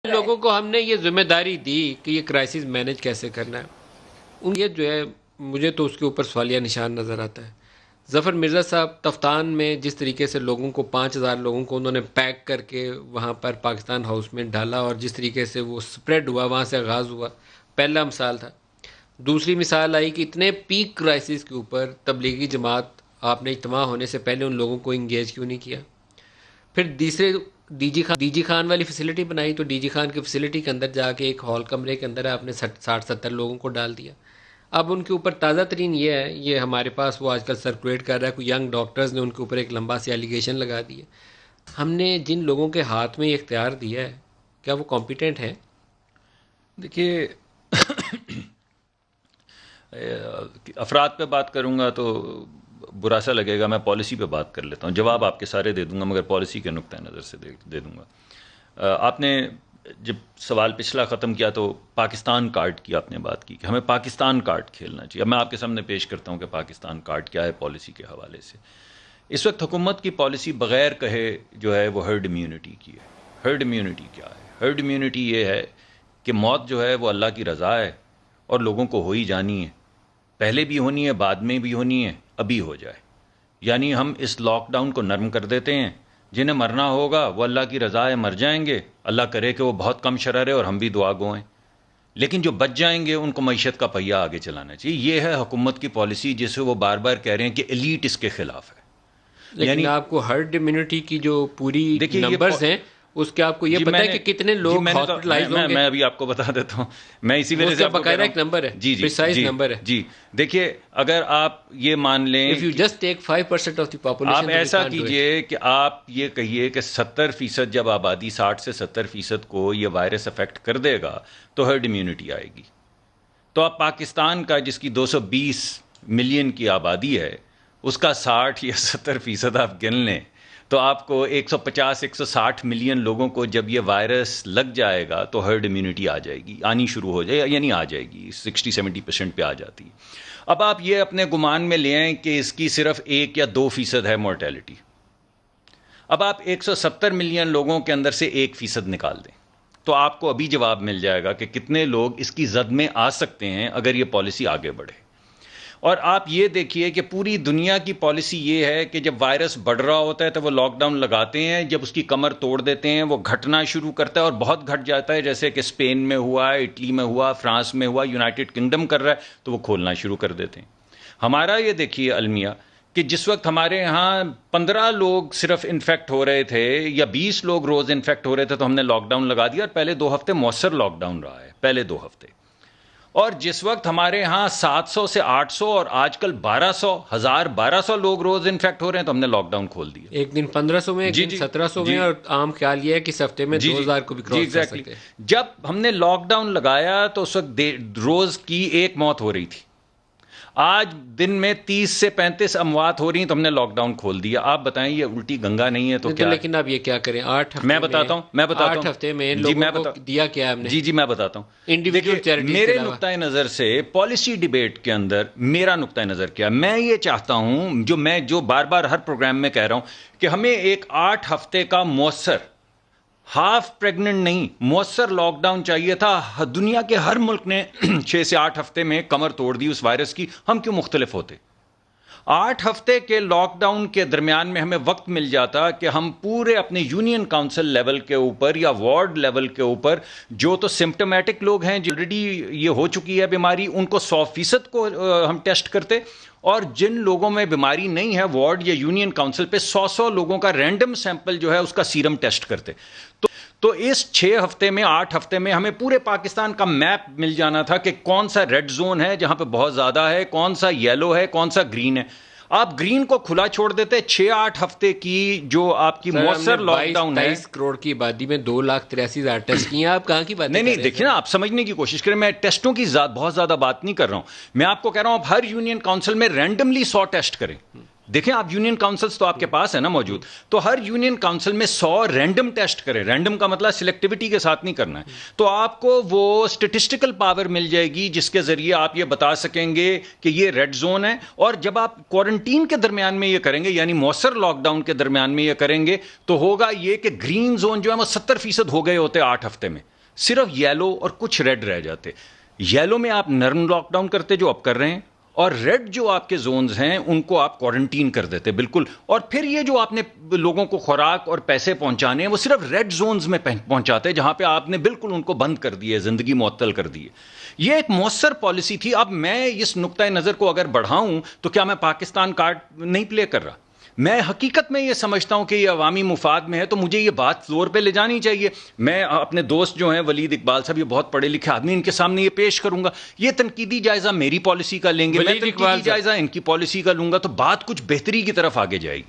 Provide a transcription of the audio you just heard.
لوگوں کو ہم نے یہ ذمہ داری دی کہ یہ کرائسس مینج کیسے کرنا ہے، ان یہ جو ہے مجھے تو اس کے اوپر سوالیہ نشان نظر آتا ہے۔ ظفر مرزا صاحب تفتان میں جس طریقے سے لوگوں کو 5,000 لوگوں کو انہوں نے پیک کر کے وہاں پر پاکستان ہاؤس میں ڈالا اور جس طریقے سے وہ سپریڈ ہوا، وہاں سے آغاز ہوا، پہلا مثال تھا۔ دوسری مثال آئی کہ اتنے پیک کرائسس کے اوپر تبلیغی جماعت آپ نے اجتماع ہونے سے پہلے ان لوگوں کو انگیج کیوں نہیں کیا؟ پھر تیسرے ڈی جی خان والی فیسلٹی بنائی تو ڈی جی خان کی فیسلٹی کے اندر جا کے ایک ہال کمرے کے اندر آپ نے 60-70 لوگوں کو ڈال دیا۔ اب ان کے اوپر تازہ ترین یہ ہے، یہ ہمارے پاس وہ آج کل سرکولیٹ کر رہا ہے، کوئی ینگ ڈاکٹرز نے ان کے اوپر ایک لمبا سی ایلیگیشن لگا دی ہے۔ ہم نے جن لوگوں کے ہاتھ میں یہ اختیار دیا ہے، کیا وہ کمپیٹنٹ ہیں؟ دیکھیے، افراد پہ بات کروں گا تو برا سا لگے گا، میں پالیسی پہ بات کر لیتا ہوں۔ جواب آپ کے سارے دے دوں گا مگر پالیسی کے نقطۂ نظر سے دے دوں گا۔ آپ نے جب سوال پچھلا ختم کیا تو پاکستان کارڈ کی آپ نے بات کی کہ ہمیں پاکستان کارڈ کھیلنا چاہیے۔ اب میں آپ کے سامنے پیش کرتا ہوں کہ پاکستان کارڈ کیا ہے پالیسی کے حوالے سے۔ اس وقت حکومت کی پالیسی بغیر کہے جو ہے وہ ہرڈ امیونٹی کی ہے۔ ہرڈ امیونٹی کیا ہے؟ ہرڈ امیونٹی یہ ہے کہ موت جو ہے وہ اللہ کی رضا ہے اور لوگوں کو ہو ہی جانی ہے، پہلے بھی ہونی ہے، بعد میں بھی ہونی ہے، ابھی ہو جائے۔ یعنی ہم اس لاک ڈاؤن کو نرم کر دیتے ہیں، جنہیں مرنا ہوگا وہ اللہ کی رضا ہے، مر جائیں گے، اللہ کرے کہ وہ بہت کم شرر ہے اور ہم بھی دعا گو ہیں، لیکن جو بچ جائیں گے ان کو معیشت کا پہیہ آگے چلانا چاہیے۔ یہ ہے حکومت کی پالیسی، جسے وہ بار بار کہہ رہے ہیں کہ ایلیٹ اس کے خلاف ہے۔ لیکن آپ کو ہرڈ امیونٹی کی جو پوری نمبرز ہیں اس کے آپ کو یہ پتہ ہے کہ کتنے لوگ ہاسپٹلائز ہوں گے؟ میں ابھی آپ کو بتا دیتا ہوں، میں اسی وجہ سے آپ کو کہہ رہا ہوں، ایک نمبر ہے، جی پریسائز نمبر ہے۔ جی دیکھیے، اگر آپ یہ مان لیں، if you just take 5% of the population، آپ ایسا کیجئے کہ آپ یہ کہیے کہ 70% جب آبادی 60 سے 70% کو یہ وائرس افیکٹ کر دے گا تو ہرڈ امیونٹی آئے گی۔ تو آپ پاکستان کا جس کی 220 ملین کی آبادی ہے، اس کا 60 یا 70% آپ گن لیں تو آپ کو 150-160 ملین لوگوں کو جب یہ وائرس لگ جائے گا تو ہرڈ امیونٹی آ جائے گی، آنی شروع ہو جائے، یعنی آ جائے گی، 60-70% پہ آ جاتی ہے۔ اب آپ یہ اپنے گمان میں لے آئیں کہ اس کی صرف 1 یا 2% ہے مورٹیلٹی۔ اب آپ 170 ملین لوگوں کے اندر سے 1% نکال دیں تو آپ کو ابھی جواب مل جائے گا کہ کتنے لوگ اس کی زد میں آ سکتے ہیں اگر یہ پالیسی آگے بڑھے۔ اور آپ یہ دیکھیے کہ پوری دنیا کی پالیسی یہ ہے کہ جب وائرس بڑھ رہا ہوتا ہے تو وہ لاک ڈاؤن لگاتے ہیں، جب اس کی کمر توڑ دیتے ہیں وہ گھٹنا شروع کرتا ہے اور بہت گھٹ جاتا ہے، جیسے کہ اسپین میں ہوا، اٹلی میں ہوا، فرانس میں ہوا، یونائٹڈ کنگڈم کر رہا ہے تو وہ کھولنا شروع کر دیتے ہیں۔ ہمارا یہ دیکھیے المیہ کہ جس وقت ہمارے ہاں 15 لوگ صرف انفیکٹ ہو رہے تھے یا 20 لوگ روز انفیکٹ ہو رہے تھے تو ہم نے لاک ڈاؤن لگا دیا، اور پہلے 2 ہفتے مؤثر لاک ڈاؤن رہا ہے، پہلے 2 ہفتے۔ اور جس وقت ہمارے ہاں 700 سے 800 اور آج کل 1200 لوگ روز انفیکٹ ہو رہے ہیں تو ہم نے لاک ڈاؤن کھول دیا۔ ایک دن 1500 میں، ایک دن 1700 میں، اور عام خیال یہ ہے کہ اس ہفتے میں 2000 کو بھی کراس کر سکتے ہیں۔ جب ہم نے لاک ڈاؤن لگایا تو اس وقت روز کی 1 موت ہو رہی تھی، آج دن میں 30 سے 35 اموات ہو رہی ہیں تو ہم نے لاک ڈاؤن کھول دیا۔ آپ بتائیں یہ الٹی گنگا نہیں ہے تو کیا؟ لیکن اب یہ کیا کریں؟ 8 ہفتے میں بتاتا ہوں 8 ہفتے میں لوگوں کو دیا کیا ہم نے؟ جی میں بتاتا ہوں۔ انڈیویجول چیریٹیز میرے نقطۂ نظر سے پالیسی ڈیبیٹ کے اندر میرا نقطۂ نظر کیا، میں یہ چاہتا ہوں، جو بار بار ہر پروگرام میں کہہ رہا ہوں کہ ہمیں ایک 8 ہفتے کا مؤثر، ہاف پریگننٹ نہیں، مؤثر لاک ڈاؤن چاہیے تھا۔ دنیا کے ہر ملک نے 6 سے 8 ہفتے میں کمر توڑ دی اس وائرس کی، ہم کیوں مختلف ہوتے؟ 8 ہفتے کے لاک ڈاؤن کے درمیان میں ہمیں وقت مل جاتا کہ ہم پورے اپنے یونین کاؤنسل لیول کے اوپر یا وارڈ لیول کے اوپر جو تو سمپٹومیٹک لوگ ہیں، جو آلریڈی یہ ہو چکی ہے بیماری، ان کو 100% کو ہم ٹیسٹ کرتے، اور جن لوگوں میں بیماری نہیں ہے وارڈ یا یونین کاؤنسل پہ 100 لوگوں کا رینڈم سیمپل جو ہے اس کا سیرم ٹیسٹ کرتے۔ تو اس 6 ہفتے میں 8 ہفتے میں ہمیں پورے پاکستان کا میپ مل جانا تھا کہ کون سا ریڈ زون ہے جہاں پہ بہت زیادہ ہے، کون سا یلو ہے، کون سا گرین ہے۔ آپ گرین کو کھلا چھوڑ دیتے، 6-8 ہفتے کی جو آپ کی مؤثر لاک ڈاؤن ہے۔ 22 کروڑ کی آبادی میں 2,83,000 ٹیسٹ کیے ہیں، آپ کہاں کی بات؟ نہیں دیکھیں نا، آپ سمجھنے کی کوشش کریں، میں ٹیسٹوں کی بہت زیادہ بات نہیں کر رہا ہوں، میں آپ کو کہہ رہا ہوں آپ ہر یونین کاؤنسل میں رینڈملی 100 ٹیسٹ کریں، دیکھیں آپ یونین کاؤنسلز تو آپ کے پاس ہے نا موجود, تو ہر یونین کاؤنسل میں 100 رینڈم ٹیسٹ کریں. رینڈم کا مطلب سلیکٹیوٹی کے ساتھ نہیں کرنا ہے. تو آپ کو وہ اسٹیٹسٹیکل پاور مل جائے گی جس کے ذریعے آپ یہ بتا سکیں گے کہ یہ ریڈ زون ہے. اور جب آپ کوارنٹین کے درمیان میں یہ کریں گے, یعنی مؤثر لاک ڈاؤن کے درمیان میں یہ کریں گے, تو ہوگا یہ کہ گرین زون جو ہے وہ 70% ہو گئے ہوتے 8 ہفتے میں, صرف یلو اور کچھ ریڈ رہ جاتے. یلو میں آپ نرم لاک ڈاؤن کرتے جو آپ کر رہے ہیں, اور ریڈ جو آپ کے زونز ہیں ان کو آپ کوارنٹین کر دیتے بالکل. اور پھر یہ جو آپ نے لوگوں کو خوراک اور پیسے پہنچانے ہیں وہ صرف ریڈ زونز میں پہنچاتے جہاں پہ آپ نے بالکل ان کو بند کر دیے, زندگی معطل کر دی. یہ ایک مؤثر پالیسی تھی. اب میں اس نقطۂ نظر کو اگر بڑھاؤں تو کیا میں پاکستان کارڈ نہیں پلے کر رہا؟ میں حقیقت میں یہ سمجھتا ہوں کہ یہ عوامی مفاد میں ہے, تو مجھے یہ بات زور پہ لے جانی چاہیے. میں اپنے دوست جو ہیں ولید اقبال صاحب, یہ بہت پڑھے لکھے آدمی, ان کے سامنے یہ پیش کروں گا. یہ تنقیدی جائزہ میری پالیسی کا لیں گے, میں تنقیدی جائزہ ان کی پالیسی کا لوں گا, تو بات کچھ بہتری کی طرف آگے جائے گی.